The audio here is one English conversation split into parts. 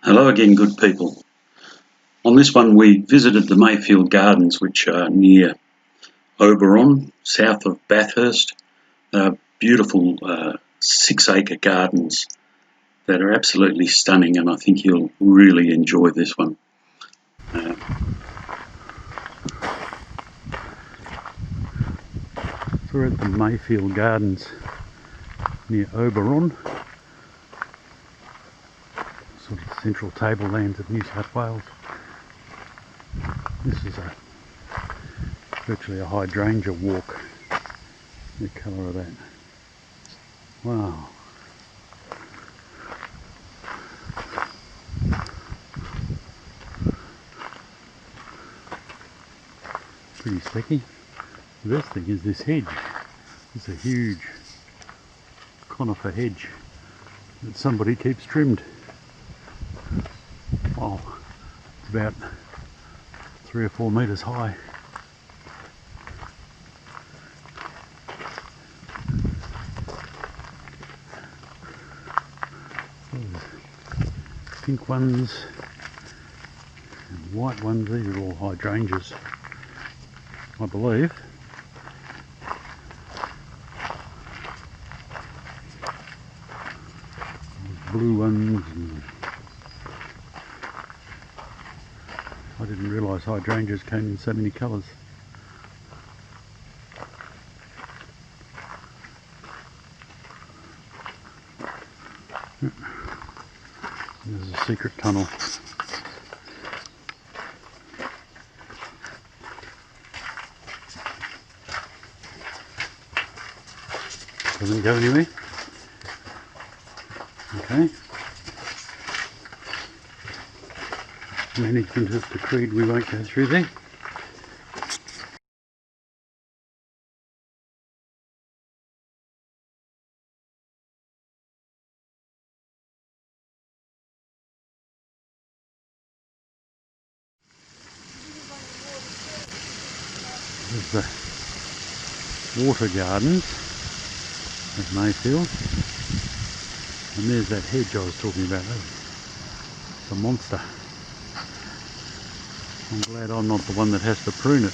Hello again, good people. On this one, we visited the Mayfield Gardens, which are near Oberon, south of Bathurst. Beautiful 6-acre gardens that are absolutely stunning, and I think you'll really enjoy this one. We're at the Mayfield Gardens near Oberon, sort of central tablelands of New South Wales. This is virtually a hydrangea walk. The colour of that. Wow. Pretty sticky. The best thing is this hedge. It's a huge conifer hedge that somebody keeps trimmed. Wow, it's about 3 or 4 metres high. There's pink ones and white ones. These are all hydrangeas, I believe. Blue ones, and I didn't realise hydrangeas came in so many colours. There's a secret tunnel. Doesn't go anywhere. Okay. Management has decreed we won't go through there. There's the water gardens at Mayfield, and there's that hedge I was talking about. It's a monster. I'm glad I'm not the one that has to prune it.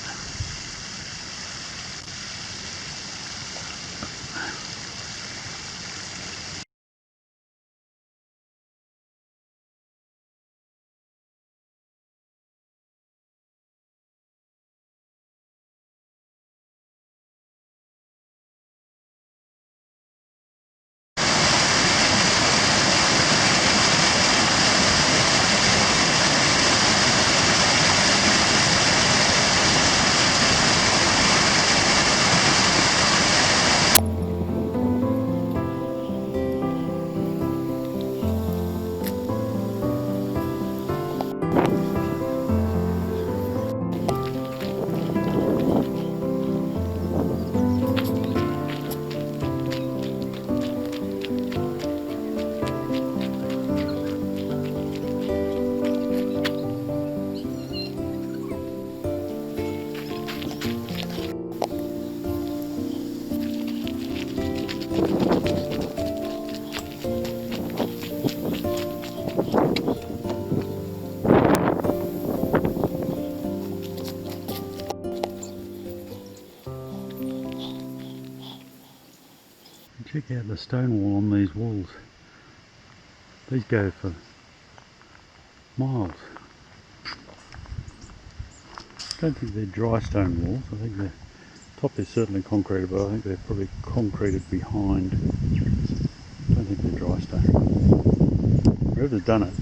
Check out the stone wall on these walls. These go for miles. I don't think they're dry stone walls. I think the top is certainly concreted, but I think they're probably concreted behind. I don't think they're dry stone. Whoever's done it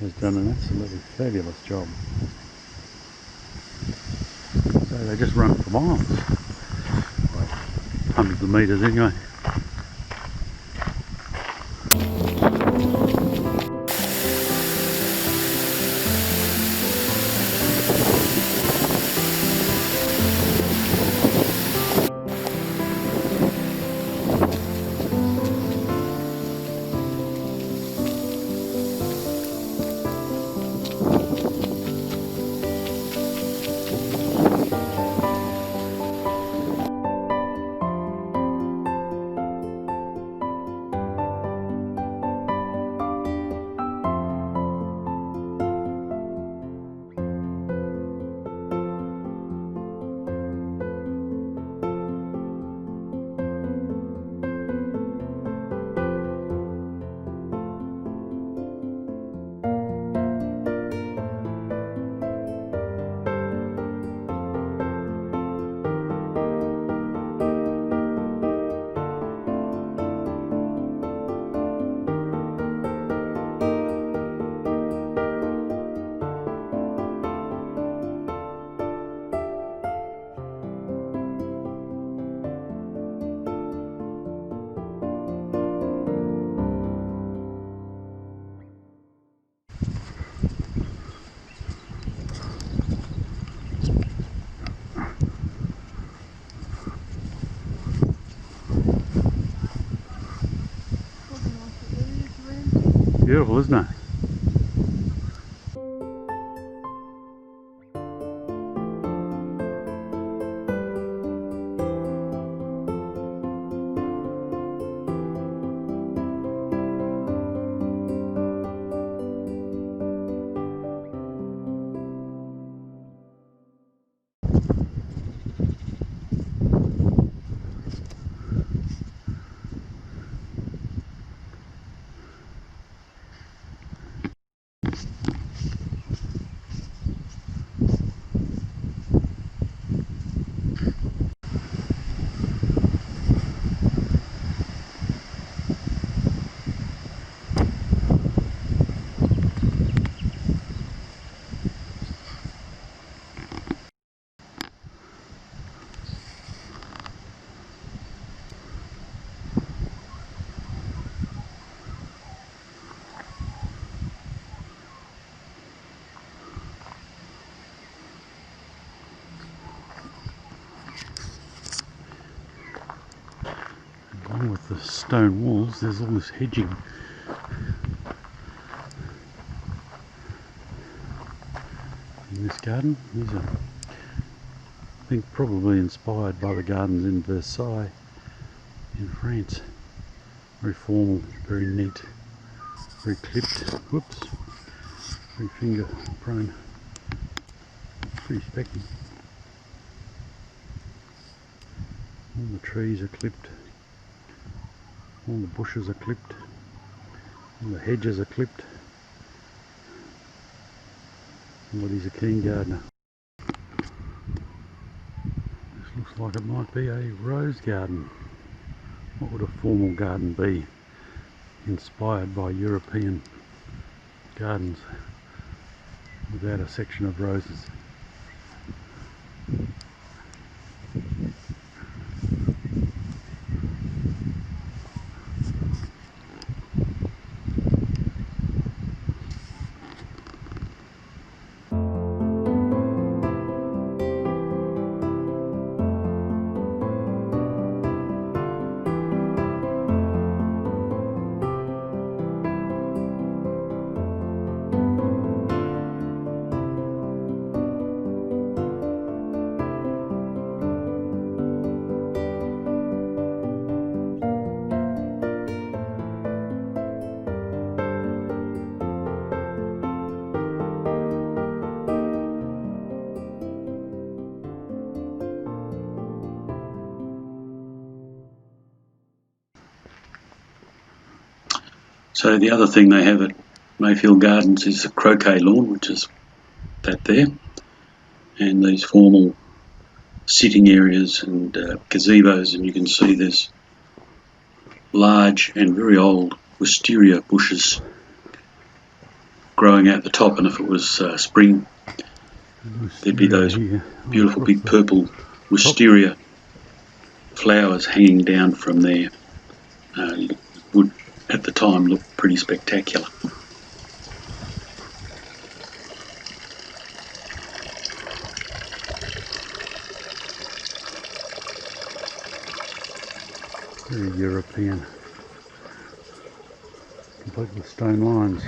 has done an absolutely fabulous job. So they just run for miles. Hundreds of metres anyway. Beautiful, isn't it? Along with the stone walls, there's all this hedging. In this garden, these are, I think, probably inspired by the gardens in Versailles in France. Very formal, very neat, very clipped. Whoops, very finger prone. Pretty specky. All the trees are clipped. All the bushes are clipped. All the hedges are clipped. Somebody's a keen gardener. This looks like it might be a rose garden. What would a formal garden be? Inspired by European gardens without a section of roses. So the other thing they have at Mayfield Gardens is a croquet lawn, which is that there, and these formal sitting areas and gazebos, and you can see there's large and very old wisteria bushes growing out the top, and if it was spring, there'd be those beautiful big purple wisteria flowers hanging down from there. Would at the time look pretty spectacular. Very European, complete with stone lines.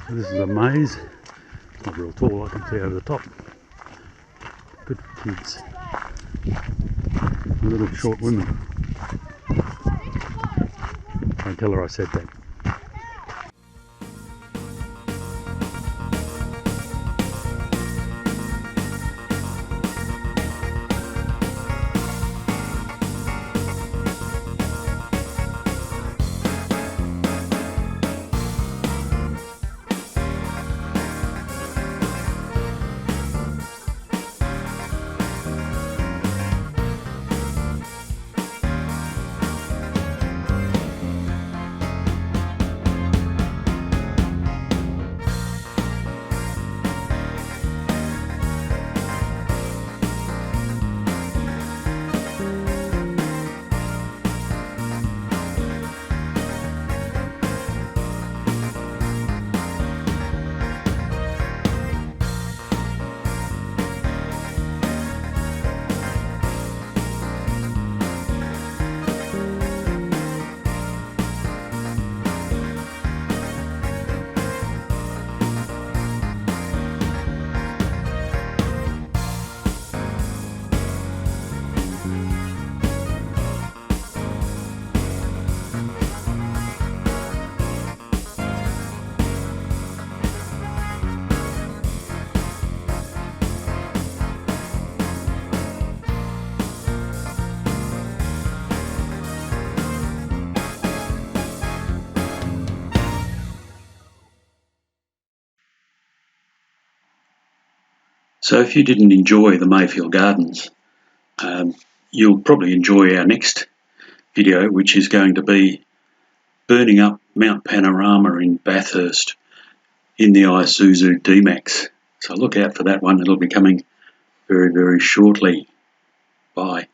This is a maze. It's not real tall, I can see over the top. Good for kids. Little short women. Don't tell her I said that. So if you didn't enjoy the Mayfield Gardens, you'll probably enjoy our next video, which is going to be burning up Mount Panorama in Bathurst in the Isuzu D-Max. So look out for that one. It'll be coming very, very shortly. Bye.